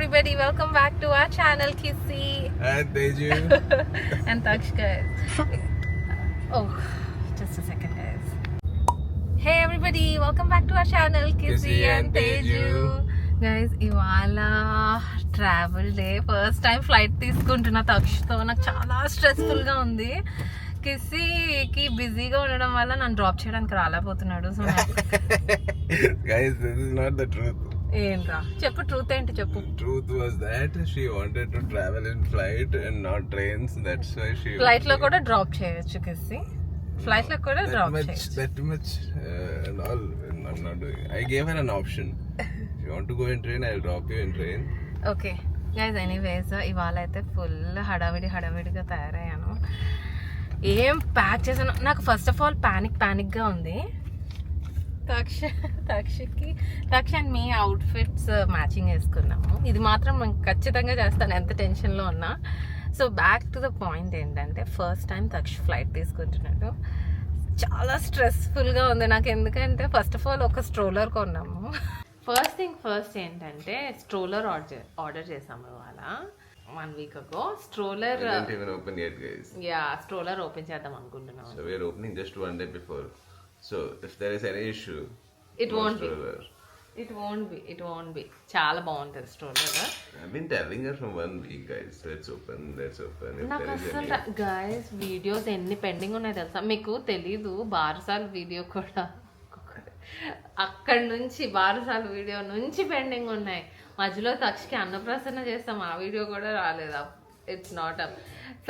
everybody, welcome back to our channel Kissy and Teju and Taksh guys. Oh, just a second guys. Hey everybody, welcome back to our channel Kissy and Teju. Guys, ఇవాళ travel day first time flight తీసుకుంటున్నా తక్షతో. నాకు చాలా స్ట్రెస్ఫుల్గా ఉంది. కిస్సీకి బిజీగా ఉండడం వల్ల నన్ను drop చేయడానికి రాలేకపోతున్నాడు. So guys, this is not the truth. ఏంట్రా చెప్పు, ట్రూత్ ఏంటి చెప్పు. Truth was that she wanted to travel in flight and not trains. That's why she flight లో కూడా డ్రాప్ చేయొచ్చు కిస్సీ. ఫ్లైట్ లో కూడా డ్రాప్ చేయొచ్చు. That much and all I'm not doing. I gave her an option. If you want to go in train, I'll drop you in train. Okay guys, anyways ఇవాళ అయితే full హడావిడిగా తయారయ్యాను. ఏం pack చేశాను, నాకు first of all ప్యానిక్గా ఉంది. Taksha and me outfits matching వేసుకున్నాము. ఇది మాత్రం నేను ఖచ్చితంగా చేస్తాను ఎంత టెన్షన్లో ఉన్నా. So back to the point ఏంటంటే, ఫస్ట్ టైం తక్ష ఫ్లైట్ తీసుకుంటున్నాడు. చాలా స్ట్రెస్ఫుల్గా ఉంది నాకు. ఎందుకంటే ఫస్ట్ ఆఫ్ ఆల్ ఒక స్ట్రోలర్ కొన్నాము. ఫస్ట్ థింగ్ ఫస్ట్ ఏంటంటే, స్ట్రోలర్ ఆర్డర్ చేసాము ఇవాళ 1 week ago. Stroller didn't even open yet, guys. Yeah, stroller open చేద్దాం అనుకుంటున్నాం. So we are opening just one day before. So if there is any issue, it won't be. చాలా బాగుంటుంది stroller. I've been telling her from 1 week, guys. Let's open. If నాకు అసలు guys videos ఎన్ని pending ఉన్నాయి తెలుసా మీకు? తెలీదు. బారసాల video కూడా అక్కడి నుంచి బారసాల వీడియో నుంచి పెండింగ్ ఉన్నాయి. మధ్యలో తక్షకి అన్నప్రసన్న చేస్తాం, ఆ వీడియో కూడా రాలేదు. It's not up.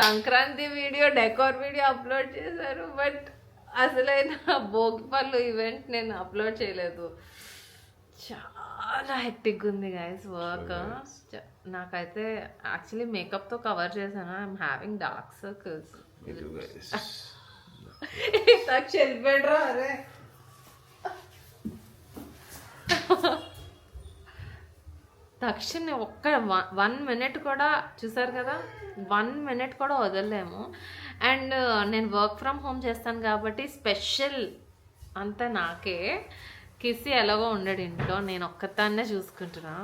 Sankranti video, decor video upload చేశారు, బట్ అసలైన భోగిపళ్ళు ఈవెంట్ నేను అప్లోడ్ చేయలేదు. చాలా హెక్టిక్ ఉంది గైస్ వర్క్. నాకైతే యాక్చువల్లీ మేకప్తో కవర్ చేశాను. I'm having dark circles. Taksh వెళ్ళిపోయాడు. అరే తక్షణ ఒక్క 1 minute కూడా చూసారు కదా, 1 minute కూడా వదలలేము. అండ్ నేను వర్క్ ఫ్రమ్ హోమ్ చేస్తాను కాబట్టి స్పెషల్ అంతా నాకే. కిస్సీ ఎలాగో ఉండడు ఇంట్లో, నేను ఒక్కదాన్నే చూసుకుంటున్నా.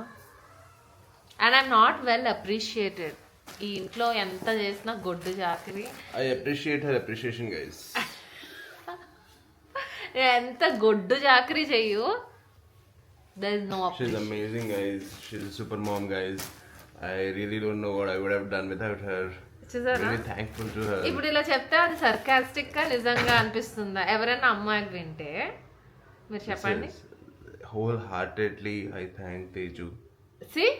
And I'm not well appreciated. ఈ ఇంట్లో ఎంత చేసినా గొడ్డు చాకరీ. I appreciate her appreciation, guys. ఎంత గొడ్డు చాకరీ చెయ్యు. There is no option. She's amazing, guys. She's a super mom, guys. I really don't know what I would have done without her. Really thankful to her. ఇప్పుడు ఇలా చెప్తే అది sarcastic గా నిజంగా అనిపిస్తుందా? ఎవరైనా అమ్మాయికి వింటే మీరు చెప్పండి. Wholeheartedly I thank Teju. See?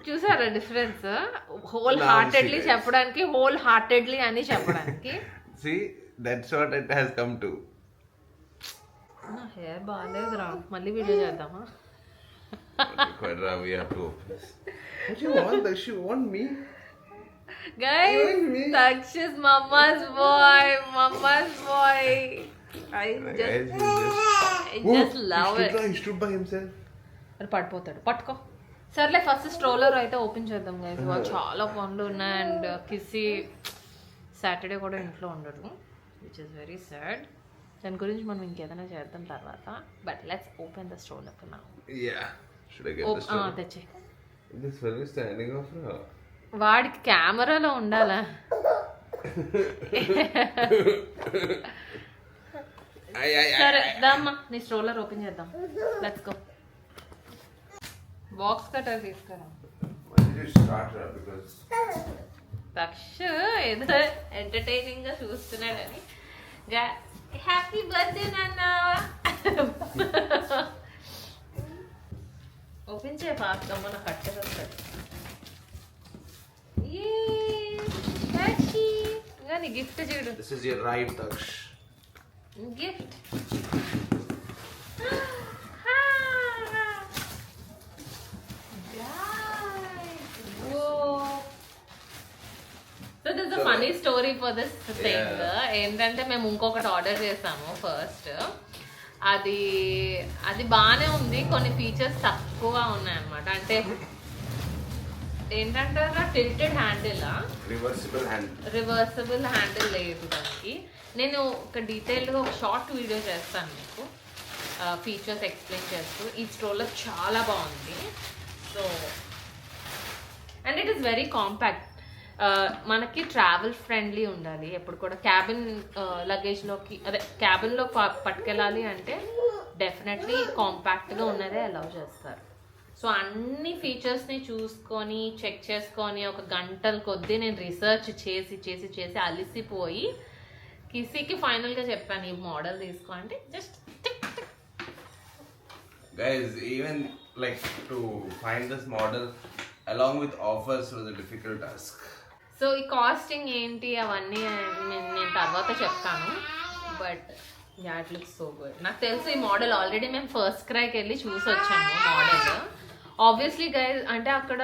చూసారా డిఫరెన్స్? హోల్ హార్టెడ్లీ చెప్పడానికి, హోల్ హార్టెడ్లీ అని చెప్పడానికి. See, that's what it has come to. Hair బాగాలేదురా, మళ్ళీ వీడియో చేద్దామా? We have to open this. What do you want? Does she want me? Guys, Taksh is mama's boy. I just love it. He stood by himself. అరే పడిపోతాడు, పట్టుకో. సర్లే first stroller అయితే open చేద్దాం guys. ఇవాళ చాలా పనులు ఉన్నాయి. అండ్ కిస్సీ సాటర్డే కూడా ఇంట్లో ఉండడు, విచ్ ఇస్ వెరీ సాడ్. దాని గురించి మనం ఇంకేదైనా చేద్దాం తర్వాత. But let's open the stroller now. తెచ్చే వాడికి కెమెరాలో ఉండాలా? సరే దామ్మా, నీ స్ట్రోలర్ ఓపెన్ చేద్దాం. Let's go. బాక్స్ కటర్ తీసుకురా. తక్ష ఏదో ఎంటర్టైనింగ్ గా చూస్తున్నాడని. హ్యాపీ బర్త్డే నాన్న. ఓపెన్ చేయ ఫాస్ట్ గా, మన కట్టెలు వస్తాడు. ఇంకా నీ గిఫ్ట్ చూడు. This is your right, Taksh. Gift. So there's a funny story for this thing. ఏంటంటే మేము ఇంకొకటి ఆర్డర్ చేసాము ఫస్ట్. అది బాగానే ఉంది, కొన్ని ఫీచర్స్ తక్కువ ఉన్నాయి అన్నమాట. అంటే ఏంటంటే టిల్టెడ్ హ్యాండిల్, రివర్సిబుల్ హ్యాండిల్ లేదు దానికి. నేను ఒక డీటెయిల్గా ఒక షార్ట్ వీడియో చేస్తాను మీకు. ఫీచర్స్ ఎక్స్ప్లెయిన్ చేస్తూ. ఈ స్ట్రోలర్ చాలా బాగుంది. So and it is very compact. మనకి ట్రావెల్ ఫ్రెండ్లీ ఉండాలి. ఎప్పుడు కూడా క్యాబిన్ లగేజ్లోకి అదే క్యాబిన్లో పట్టుకెళ్ళాలి అంటే డెఫినెట్లీ కాంపాక్ట్గా ఉన్నదే అలౌ చేస్తారు. సో అన్ని ఫీచర్స్ని చూసుకొని చెక్ చేసుకొని ఒక గంటల కొద్దీ నేను రీసెర్చ్ చేసి చేసి చేసి అలిసిపోయి కిసికి ఫైనల్గా చెప్పాను ఈ మోడల్ తీసుకో అంటే just Guys, even like to find this model along with offers was a difficult task. So ఈ కాస్టింగ్ ఏంటి అవన్నీ నేను తర్వాత చెప్తాను. But yeah it looks so good. నాకు తెలుసు ఈ మోడల్ ఆల్రెడీ మేము ఫస్ట్ క్రైకి వెళ్ళి చూసి వచ్చాము మోడల్. ఆబ్వియస్లీ గైస్ అంటే అక్కడ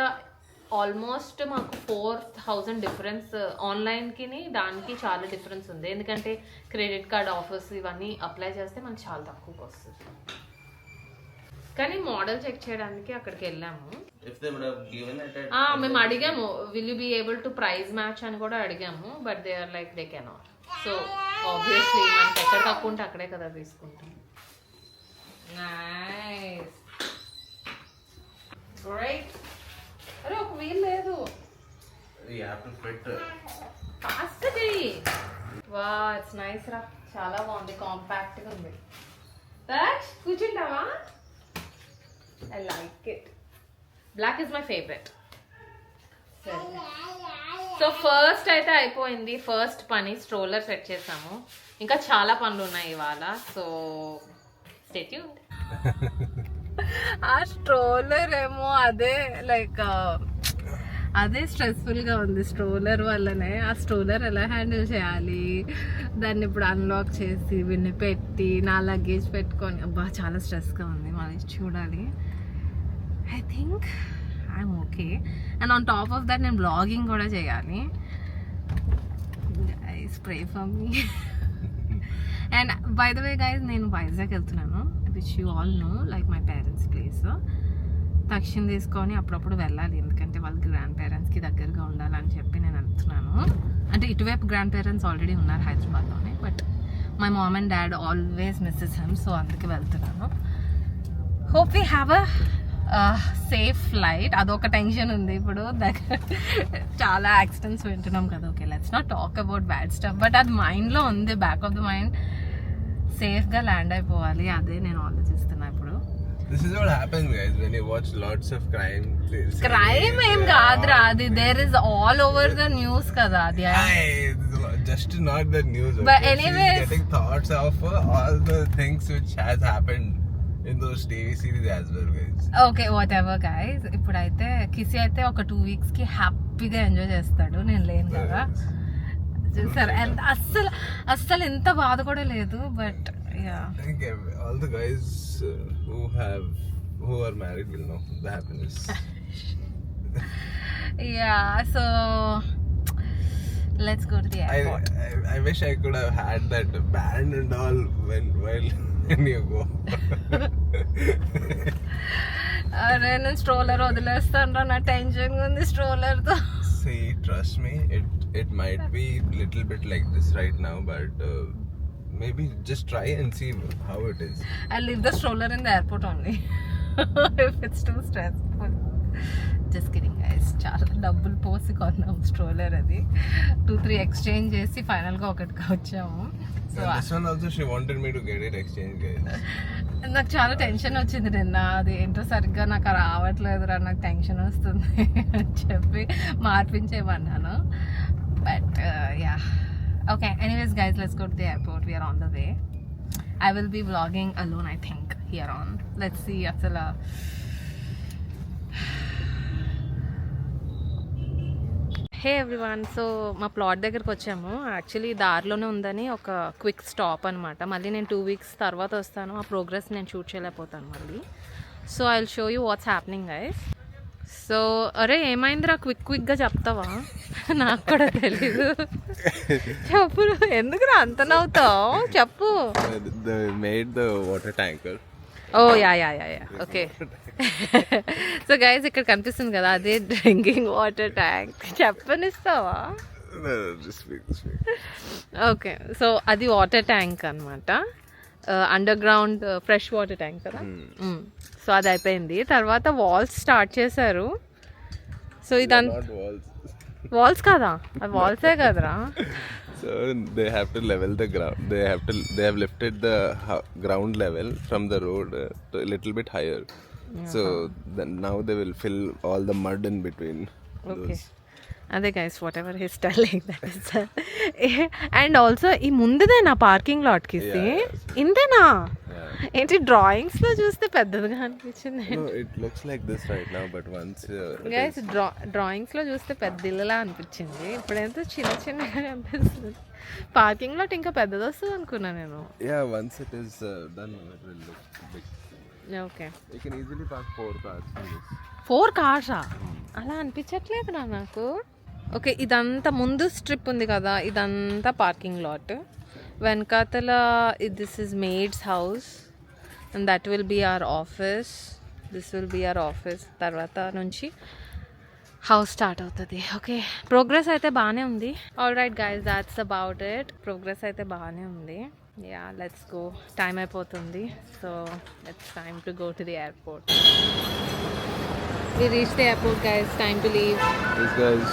ఆల్మోస్ట్ మాకు 4,000 డిఫరెన్స్ ఆన్లైన్కి దానికి చాలా డిఫరెన్స్ ఉంది. ఎందుకంటే క్రెడిట్ కార్డ్ ఆఫర్స్ ఇవన్నీ అప్లై చేస్తే మనకు చాలా తక్కువకి వస్తుంది. కానీ మోడల్ చెక్ చేయడానికి అక్కడికి వెళ్ళాము. మేము అడిగాము will you be able to price match అని కూడా అడిగాము. But they are like they cannot. So obviously మనకి ఎక్కడ తక్కువ ఉంటే అక్కడే కదా తీసుకుంటాం. Nice right. అరే ఒక వీల్ లేదు. ఫాస్ట్ చెయ్యి. వా ఇట్స్ నైస్ రా. చాలా బాగుంది. కాంపాక్ట్గా ఉంది. కూర్చుంటావా? I like it. Black is my favorite. So first అయితే అయిపోయింది. ఫస్ట్ పని స్ట్రోలర్ సెట్ చేసాము. ఇంకా చాలా పనులు ఉన్నాయి ఇవాళ. So stay tuned. ఆ స్ట్రోలర్ ఏమో అదే లైక్ అదే స్ట్రెస్ఫుల్గా ఉంది. స్ట్రోలర్ వల్లనే ఆ స్ట్రోలర్ ఎలా హ్యాండిల్ చేయాలి, దాన్ని ఇప్పుడు అన్లాక్ చేసి విన్ని పెట్టి నా లగేజ్ పెట్టుకొని అబ్బా చాలా స్ట్రెస్గా ఉంది. మళ్ళీ చూడాలి. I think I'm okay. And on top of that నేను బ్లాగింగ్ కూడా చేయాలి. Spray for me. And by the way guys నేను వైజాగ్ వెళ్తున్నాను. Which you all know like my parents' place. తక్షణ తీసుకొని అప్పుడప్పుడు వెళ్ళాలి. ఎందుకంటే వాళ్ళ గ్రాండ్ పేరెంట్స్కి దగ్గరగా ఉండాలని చెప్పి నేను వెళ్తున్నాను. అంటే ఇటువైపు గ్రాండ్ పేరెంట్స్ ఆల్రెడీ ఉన్నారు హైదరాబాద్లోనే. But my mom and dad always misses him. So అందుకే వెళ్తున్నాను. Hope we have a safe flight. అదొక టెన్షన్ ఉంది ఇప్పుడు. దగ్గర చాలా యాక్సిడెంట్స్ వింటున్నాం కదా. Okay let's not talk about bad stuff. But అది మైండ్లో ఉంది, బ్యాక్ ఆఫ్ ద మైండ్. సేఫ్గా ల్యాండ్ అయిపోవాలి. అదే నేను ఆలోచిస్తున్నా ఇప్పుడు. This is what happens guys when you watch lots of crime. Crime ఏం కాదురా అది. there is all over the news కదా అది. Just not the news. But okay? anyways, she's getting thoughts of all the things which has happened in those TV series as well guys. Okay what ever guys. ఇప్పుడైతే కిసి అయితే ఒక 2 weeks కి హ్యాపీగా enjoy చేస్తాడు. నేను లేను కదా. చూసారు అస్సలు ఎంత బాధ కూడా లేదు. But I think all the guys who are married will know the happiness. Yeah, so let's go to the airport. I wish I could have had that band and all while you go. అరే నేను stroller వదిలేస్తాను రా. నా tension ఉంది స్ట్రోలర్తో. See, trust me, it might be little bit like this right now, but maybe just try and see how it is. I'll leave the stroller in the airport only if it's too stressful. Just kidding guys. చాలా డబ్బులు పోసి కొన్నాం stroller. అది 2-3 exchange చేసి ఫైనల్గా ఒకటికి వచ్చాము. So this one also she wanted me to get it exchange guys. నాకు చాలా టెన్షన్ వచ్చింది నిన్న. అది ఏంటో సరిగ్గా నాకు రావట్లేదురా, నాకు టెన్షన్ వస్తుంది అని చెప్పి మార్పించేమన్నాను. But yeah okay, anyways guys, let's go to the airport. We are on the way. I will be vlogging alone I think here on. Let's see asala. Hey everyone, so మా plot దగ్గరికి వచ్చాము. Actually దారిలోనే ఉందని ఒక quick stop అనమాట. మళ్ళీ నేను 2 weeks తర్వాత వస్తాను. ఆ ప్రోగ్రెస్ నేను షూట్ చేయలేకపోతాను మళ్ళీ. So I will show you what's happening guys. So అరే ఏమైందిరా క్విక్గా చెప్తావా? నాకు కూడా తెలీదు. చెప్పు, ఎందుకురా అంత నవ్వుతావు? చెప్పు. They made the water tanker. Oh yeah okay. So guys ఇక్కడ కనిపిస్తుంది కదా అదే డ్రింకింగ్ వాటర్ ట్యాంక్. చెప్పనిస్తావా? ఓకే, సో అది వాటర్ ట్యాంక్ అనమాట. Underground fresh water tank కదా. సో అది అయిపోయింది. తర్వాత వాల్స్ స్టార్ట్ చేశారు. సో ఇదంతా వాల్స్ కాదా, అది వాల్సే కదరా. So they have to level the ground. They have lifted the ground level from the road to a little bit higher. So then now they will fill all the mud in between. Okay, అదే guys, whatever his telling that is. And also ఈ ముందుదేనా parking లాట్కి ఇంతేనా? ఏంటి drawings లో చూస్తే పెద్దదిగా అనిపించింది. No, it looks like this right now, but once guys drawings లో చూస్తే పెద్ద ఇల్లులా అనిపించింది, ఇప్పుడైతే చిన్న చిన్నగా అనిపిస్తుంది. పార్కింగ్ లాట్ ఇంకా పెద్దది వస్తుంది అనుకున్నా నేను. yeah, once it is done, it will look big. Okay, You can easily park 4 cars in this. 4 కార్సా? అలా అనిపించట్లేదు నాకు. ఓకే, ఇదంతా ముందు స్ట్రిప్ ఉంది కదా, ఇదంతా పార్కింగ్ లాట్. వెనకాతల this is maid's house and that will be our office. This will be our office. తర్వాత నుంచి హౌస్ స్టార్ట్ అవుతుంది. ఓకే, ప్రోగ్రెస్ అయితే బాగానే ఉంది. All right guys, that's about it. Progress అయితే బాగానే ఉంది. Yeah, let's go. టైం అయిపోతుంది. So it's time to go to the airport. We reached the airport, guys. Time to leave. Yes, guys.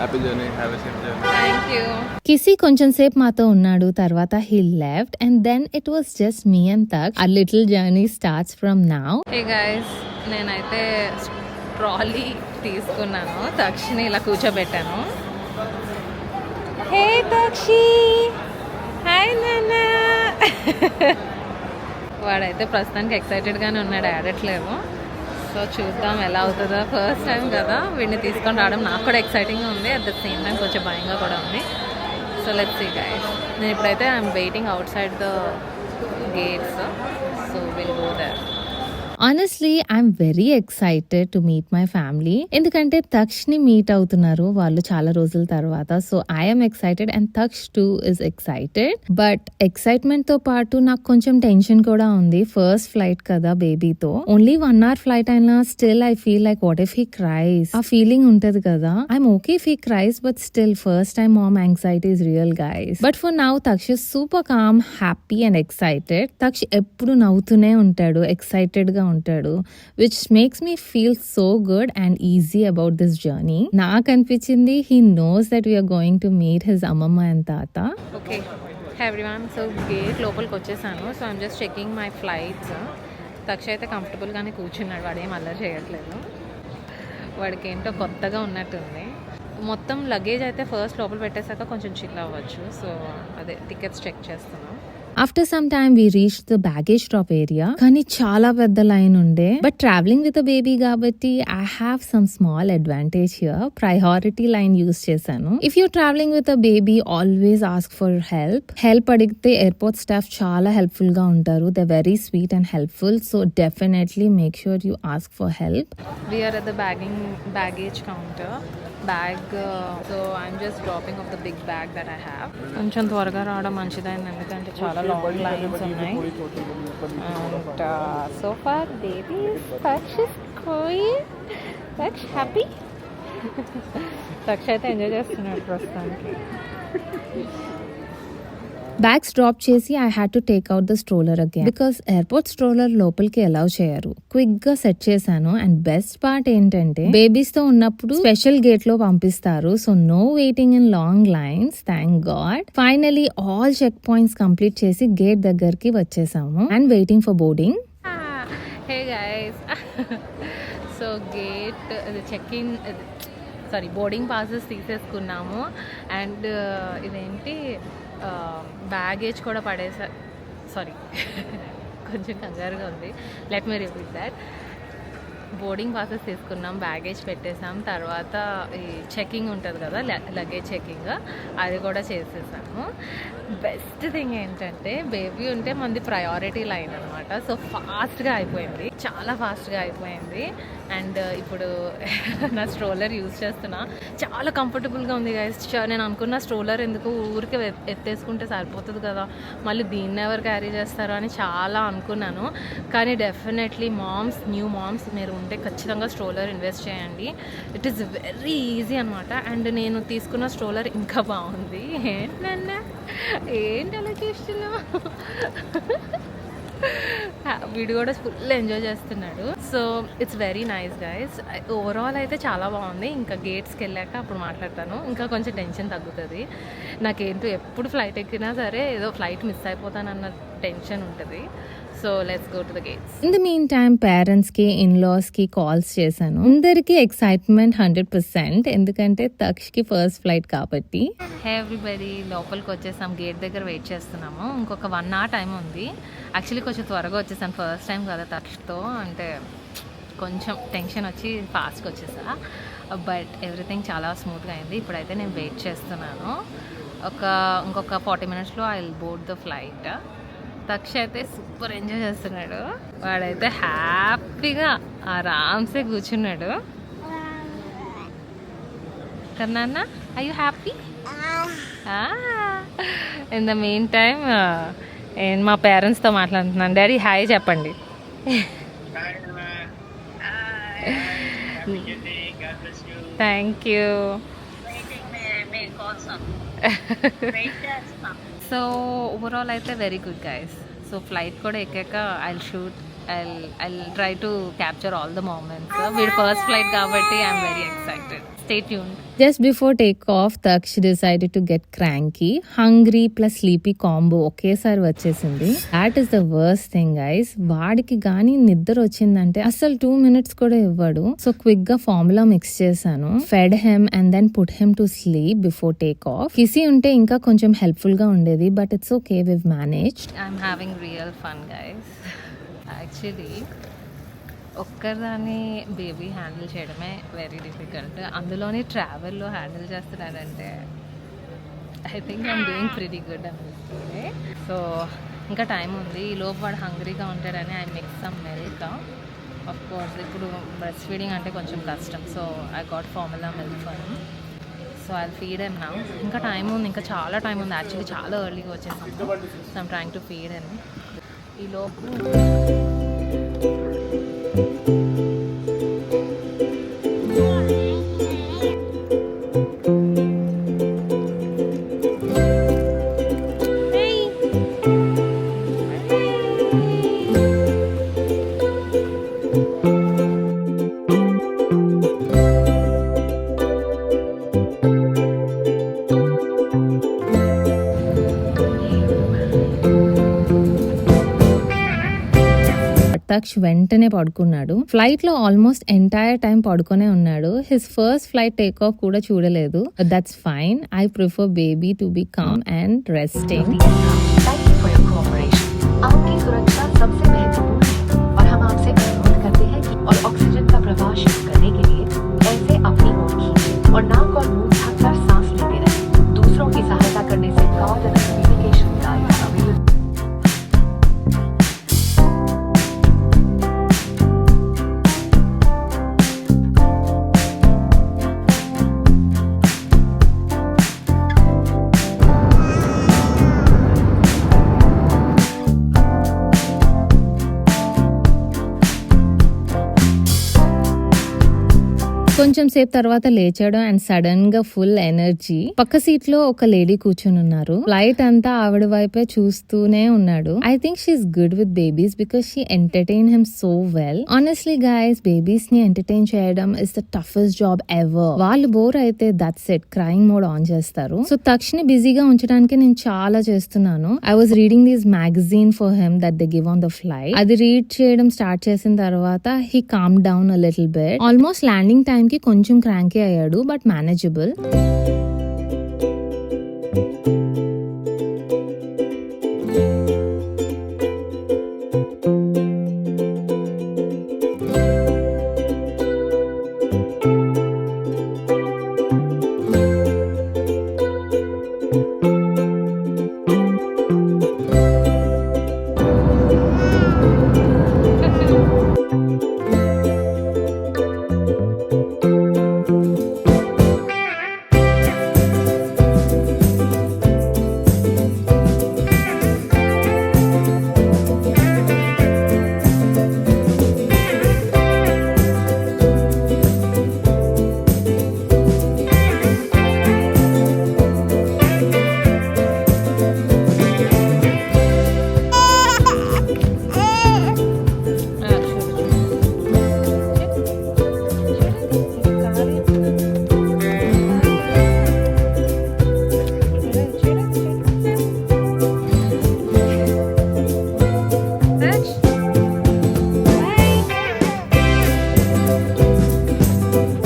Happy journey. Have a safe journey. Thank you. కిసి కొంచెం సేపు మాతో ఉన్నాడు. తర్వాత he left and then it was just me and Taksh. Our little journey starts from now. Hey guys, నేనైతే trolley తీసుకున్నాను. తక్షిని ఇలా కూర్చోబెట్టాను. హే తక్షి, హాయ్ నాన్న. వాడైతే ప్రస్తుతానికి ఎక్సైటెడ్గానే ఉన్నాడు, ఆడట్లేదు. సో చూద్దాం ఎలా అవుతుందో. ఫస్ట్ టైం కదా వీడిని తీసుకొని రావడం. నాకు కూడా ఎక్సైటింగ్గా ఉంది, అట్ ద సేమ్ టైం కొంచెం భయంగా కూడా ఉంది. So let's see guys. నేను ఇప్పుడైతే I'm waiting outside the gates. So will go there. Honestly I'm very excited to meet my family. ఎందుకంటే తక్ష్ ని మీట్ అవుతున్నారు వాళ్ళు చాలా రోజుల తర్వాత. So I'm excited and Taksh too is excited. But excitement తో పాటు నాకు కొంచెం టెన్షన్ కూడా ఉంది. ఫస్ట్ ఫ్లైట్ కదా బేబీతో. ఓన్లీ 1 hour ఫ్లైట్ అయినా still I feel like what if he cries. ఆ ఫీలింగ్ ఉంటది కదా. I'm okay if he cries, but still first time mom anxiety is real guys. But for now Taksh is super calm, happy and excited. Taksh ఎప్పుడు నవ్వుతూనే ఉంటాడు, excited గా ఉంటాడు, which makes me feel so good and easy about this journey. నాకు అనిపించింది he knows that we are going to meet his అమ్మమ్మ and తాత. Okay, hi everyone. So gate లోపలికి వచ్చేసాను. So I'm just checking my flights. Taksh అయితే కంఫర్టబుల్గానే కూర్చున్నాడు, వాడేం అల్లరి చేయట్లేదు. వాడికి ఏంటో కొత్తగా ఉన్నట్టుంది. మొత్తం లగేజ్ అయితే ఫస్ట్ లోపల పెట్టేశాక కొంచెం చిల్ అవ్వచ్చు. సో అదే టికెట్స్ చెక్ చేస్తున్నాం. After some time we reach the baggage drop area. కానీ చాలా పెద్ద లైన్ ఉండే. But travelling with a baby కాబట్టి I have some small advantage here. Priority line use చేశాను. If you travelling with a baby always ask for help అడిగితే airport staff చాలా helpful గా ఉంటారు. They very sweet and helpful. So definitely make sure you ask for help. We are at the baggage counter. So I'm just dropping off the big bag that I have. కొంచెం త్వరగా రావడం మంచిదైంది, ఎందుకంటే చాలా long lines ఉన్నాయి. And so far baby Taksh is going. Taksh happy. Taksh అయితే enjoy చేస్తున్నాడు ప్రస్తుతానికి. బ్యాగ్స్ డ్రాప్ చేసి I had to take out the stroller again because airport stroller లోపలికి అలౌ చేయరు. క్విక్ గా సెట్ చేశాను. అండ్ బెస్ట్ పార్ట్ ఏంటంటే బేబీస్ తో ఉన్నప్పుడు స్పెషల్ గేట్ లో పంపిస్తారు. So no waiting in long lines, thank God. Finally all check points complete చేసి గేట్ దగ్గరికి వచ్చేసాము and waiting for boarding. Hey guys, so gate check-in boarding passes తీసేసుకున్నాము. And ఇదేంటి బ్యాగేజ్ కూడా కొంచెం కంగారుగా ఉంది. Let me repeat that. Boarding passes తీసుకున్నాం, బ్యాగేజ్ పెట్టేసాం. తర్వాత ఈ చెకింగ్ ఉంటుంది కదా, లగేజ్ చెకింగ్, అది కూడా చేసేసాము. బెస్ట్ థింగ్ ఏంటంటే బేబీ ఉంటే మనది ప్రయారిటీ లైన్ అనమాట. సో ఫాస్ట్గా అయిపోయింది, చాలా ఫాస్ట్గా అయిపోయింది. అండ్ ఇప్పుడు నా స్ట్రోలర్ యూజ్ చేస్తున్నా, చాలా కంఫర్టబుల్గా ఉంది గైస్. నేను అనుకున్న స్ట్రోలర్ ఎందుకు ఊరికి ఎత్తేసుకుంటే సరిపోతుంది కదా, మళ్ళీ దీన్ని ఎవరు క్యారీ చేస్తారో అని చాలా అనుకున్నాను. కానీ డెఫినెట్లీ న్యూ మామ్స్ మీరు ఉంటే ఖచ్చితంగా స్ట్రోలర్ ఇన్వెస్ట్ చేయండి. ఇట్ ఈస్ వెరీ ఈజీ అనమాట. అండ్ నేను తీసుకున్న స్ట్రోలర్ ఇంకా బాగుంది. ఏంటన్నా ఏంటి అలా చేస్తున్నావు? వీడు కూడా ఫుల్ ఎంజాయ్ చేస్తున్నాడు. So it's very nice guys. Overall అయితే చాలా బాగుంది. ఇంకా గేట్స్కి వెళ్ళాక అప్పుడు మాట్లాడతాను. ఇంకా కొంచెం టెన్షన్ తగ్గుతుంది. నాకేంటో ఎప్పుడు ఫ్లైట్ ఎక్కినా సరే ఏదో ఫ్లైట్ మిస్ అయిపోతానన్న టెన్షన్ ఉంటుంది. So let's go to the gates. In the mean time parents కి ఇన్లాస్ కి కాల్స్ చేశాను. అందరికి ఎక్సైట్మెంట్ 100%, ఎందుకంటే తక్ష్ కి ఫస్ట్ ఫ్లైట్ కాబట్టి. హే ఎవ్రీబడి, లోపలికి వచ్చేసాం. గేట్ దగ్గర వెయిట్ చేస్తున్నాము. ఇంకొక 1 hour టైం ఉంది. యాక్చువల్లీ కొంచెం త్వరగా వచ్చేసాను, ఫస్ట్ టైం కదా తక్షతో, అంటే కొంచెం టెన్షన్ వచ్చి ఫాస్ట్గా వచ్చేసా. బట్ ఎవ్రీథింగ్ చాలా స్మూత్గా అయింది. ఇప్పుడైతే నేను వెయిట్ చేస్తున్నాను. ఇంకొక 40 minutesలో I will board the flight. Taksh అయితే సూపర్ ఎంజాయ్ చేస్తున్నాడు. వాడైతే హ్యాపీగా ఆరామ్సే కూర్చున్నాడు. కన్నా ఐ యూ హ్యాపీ? ఇన్ ద మెయిన్ టైమ్ మా పేరెంట్స్తో మాట్లాడుతున్నాను. డాడీ హాయ్ చెప్పండి. Thank you. సో ఓవరాల్ అయితే very good guys. So flight కూడా ఎక్కాక I'll try to capture all the moments. వీడు ఫస్ట్ ఫ్లైట్ కాబట్టి I'm very excited. Stay tuned. Just before takeoff, Taksh decided to get cranky. Hungry plus sleepy combo ఒకేసారి వచ్చేసింది. That is the worst thing guys. వాడికి గానీ నిద్ర వచ్చిందంటే అసలు 2 minutes కూడా ఇవ్వడు. సో క్విక్ గా ఫార్ములా మిక్స్ చేశాను. Fed him and then put him to sleep before take off. కిసి ఉంటే ఇంకా కొంచెం హెల్ప్ఫుల్ గా ఉండేది, but it's okay, we've managed. I'm having real fun guys. Actually ఒక్కదాన్ని బేబీ హ్యాండిల్ చేయడమే వెరీ డిఫికల్ట్. అందులోని ట్రావెల్లో హ్యాండిల్ చేస్తున్నాడంటే I think I'm doing pretty good అనిపిస్తుంది. సో ఇంకా టైం ఉంది. ఈ లోపు వాడు హంగ్రీగా ఉంటాడని I mix some milk. Of course ఇప్పుడు బ్రెస్ట్ ఫీడింగ్ అంటే కొంచెం కష్టం. So I got formula milk for him. So I feed him now. ఇంకా టైం ఉంది, ఇంకా చాలా టైం ఉంది. యాక్చువల్లీ చాలా ఎర్లీగా వచ్చేసాము. So I'm trying to feed him. ఈ లోపు తక్ష్ వెంటనే పడుకున్నాడు. ఫ్లైట్ లో ఆల్మోస్ట్ ఎంటైర్ టైం పడుకునే ఉన్నాడు. His first flight take off కూడా చూడలేదు. That's fine. I prefer baby to be calm and resting. आपकी सुरक्षा सबसे महत्वपूर्ण है और हम आपसे अनुरोध करते हैं कि और ऑक्सीजन का प्रवाह शुरू करने के लिए ऐसे अपनी ओर खींचे और नाक और मुंह ढककर सांस लेते रहें. दूसरों की सहायता करने से call and communication guides available. కొంచెం సేపు తర్వాత లేచాడు అండ్ సడన్ గా ఫుల్ ఎనర్జీ. పక్క సీట్ లో ఒక లేడీ కూర్చుని ఉన్నారు. ఫ్లైట్ అంతా ఆవిడ వైపే చూస్తూనే ఉన్నాడు. I think she's good with babies because she entertain him so well. Honestly guys, babies ని ఎంటర్టైన్ చేయడం is the toughest job ever. వాళ్ళు బోర్ అయితే that's it, crying mode on చేస్తారు. సో తక్ష్ ని బిజీగా ఉంచడానికి నేను చాలా చేస్తున్నాను. I was reading this magazine for him that they give on the flight. అది రీడ్ చేయడం స్టార్ట్ చేసిన తర్వాత he calm down a little bit. Almost landing time కి కొంచెం క్రాంకీ అయ్యాడు, but manageable.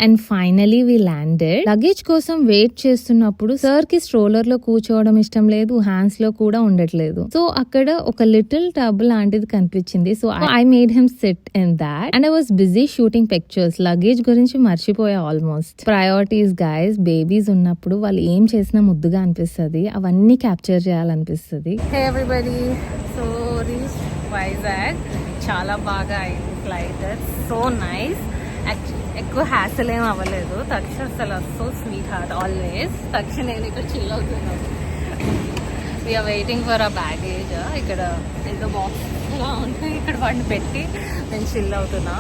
And finally we landed. Luggage కోసం wait చేస్తున్నప్పుడు sir కి స్ట్రోలర్ లో కూర్చోవడం ఇష్టం లేదు, హ్యాండ్స్ లో కూడా ఉండట్లేదు. సో అక్కడ ఒక లిటిల్ టబ్ లాంటిది కనిపించింది. So I made him SIT in that and I was busy shooting pictures. Luggage గురించి మర్చిపోయా ఆల్మోస్ట్. Priorities guys. బేబీస్ ఉన్నప్పుడు వాళ్ళు ఏం చేసినా ముద్దుగా అనిపిస్తుంది, అవన్నీ క్యాప్చర్ చేయాలనిపిస్తుంది. Hey everybody, so reach Vizag. చాలా బాగా అయింది ఫ్లైట్, సో నైస్. ఎక్కువ హ్యాసల్ ఏం అవ్వలేదు. తక్ష అసలు so sweetheart always. Taksh నేను ఇక్కడ చిల్ అవుతున్నాను. We're waiting for a baggage. ఇక్కడ ఏదో బాక్స్ ఇలా ఉంటుంది, ఇక్కడ వాడిని పెట్టి నేను చిల్ అవుతున్నా,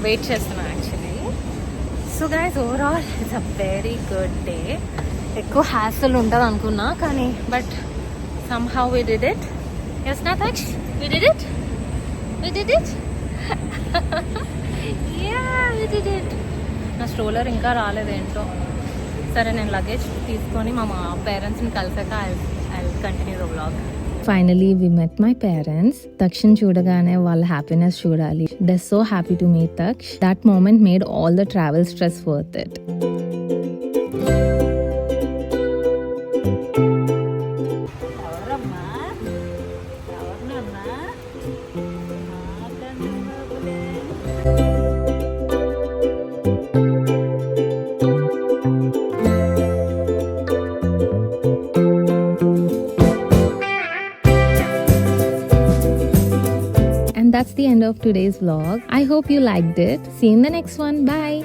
వెయిట్ చేస్తున్నా actually. So guys overall it's a very good day. ఎక్కువ హ్యాసల్ ఉంటుంది అనుకున్నా కానీ but somehow we did it. Yes, Nataksh? We did it? We did it? Yeah, we did it. నా స్ట్రోలర్ ఇంకా రాలేదేంటో. సరే నేను లగేజ్ తీసుకొని మా పేరెంట్స్ని కలిసాక I continue the vlog. Finally, we met my parents. Takshan చూడగానే వాళ్ళ హ్యాపీనెస్ చూడాలి. They're so happy to meet Taksh. That moment made all the travel stress worth it. And that's the end of today's vlog. I hope you liked it. See you in the next one. Bye.